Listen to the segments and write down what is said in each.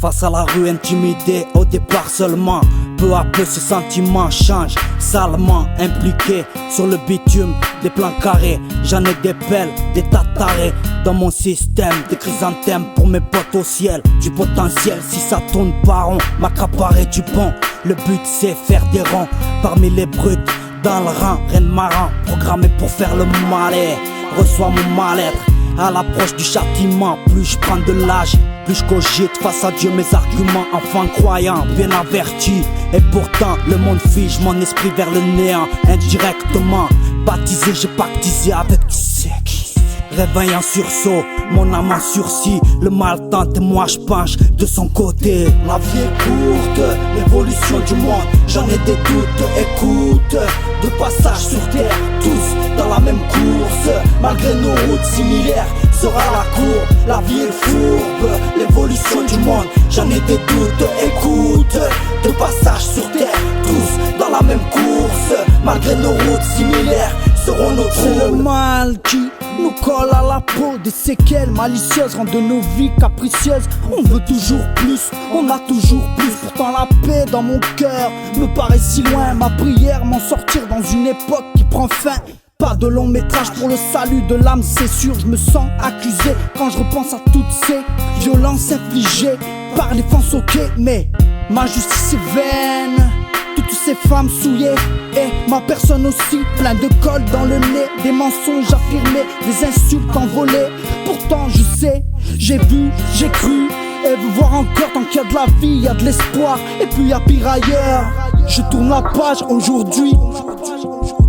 Face à la rue intimidée, au départ seulement. Peu à peu ce sentiment change, salement impliqué sur le bitume, des plans carrés. J'en ai des pelles, des tatarés dans mon système, des chrysanthèmes pour mes potes au ciel. Du potentiel, si ça tourne pas rond, m'accaparer du pont. Le but c'est faire des ronds parmi les brutes, dans le rang, reine marin, programmé pour faire le malais. Reçois mon mal-être à l'approche du châtiment. Plus je prends de l'âge, plus je cogite face à Dieu mes arguments. Enfant croyant, bien averti, et pourtant le monde fige mon esprit vers le néant. Indirectement, baptisé, j'ai pactisé avec qui c'est qui. Réveil en sursaut, mon âme en sursis. Le mal tente et moi je penche de son côté. La vie est courte, l'évolution du monde, j'en ai des doutes, écoute. De passage sur terre, tous dans la même course. Malgré nos routes similaires, sera la cour. La vie est fourbe, l'évolution du monde, j'en ai des doutes, écoute. De passage sur terre, tous dans la même course. Malgré nos routes similaires, seront nos trous. C'est le mal qui nous colle à la peau, des séquelles malicieuses rendent nos vies capricieuses. On veut toujours plus, on a toujours plus. Pourtant la paix dans mon cœur me paraît si loin. Ma prière, m'en sortir dans une époque qui prend fin. Pas de long métrage pour le salut de l'âme, c'est sûr. Je me sens accusé quand je repense à toutes ces violences infligées par les fans soqués. Mais ma justice est vaine, toutes ces femmes souillées et ma personne aussi, plein de colle dans le nez, des mensonges affirmés, des insultes envolées. Pourtant je sais, j'ai vu, j'ai cru, et veux voir encore. Tant qu'il y a de la vie, il y a de l'espoir, et puis il y a pire ailleurs. Je tourne la page aujourd'hui,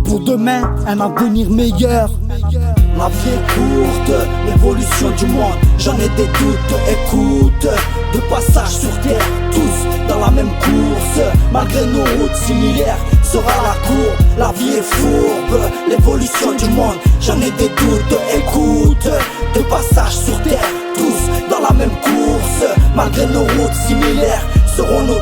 pour demain un avenir meilleur. La vie est courte, l'évolution du monde, j'en ai des doutes, écoute. De passage sur terre, tous dans la même course. Malgré nos routes similaires, sera la cour. La vie est fourbe, l'évolution du monde, j'en ai des doutes, écoute. De passage sur terre, tous dans la même course. Malgré nos routes similaires, seront nos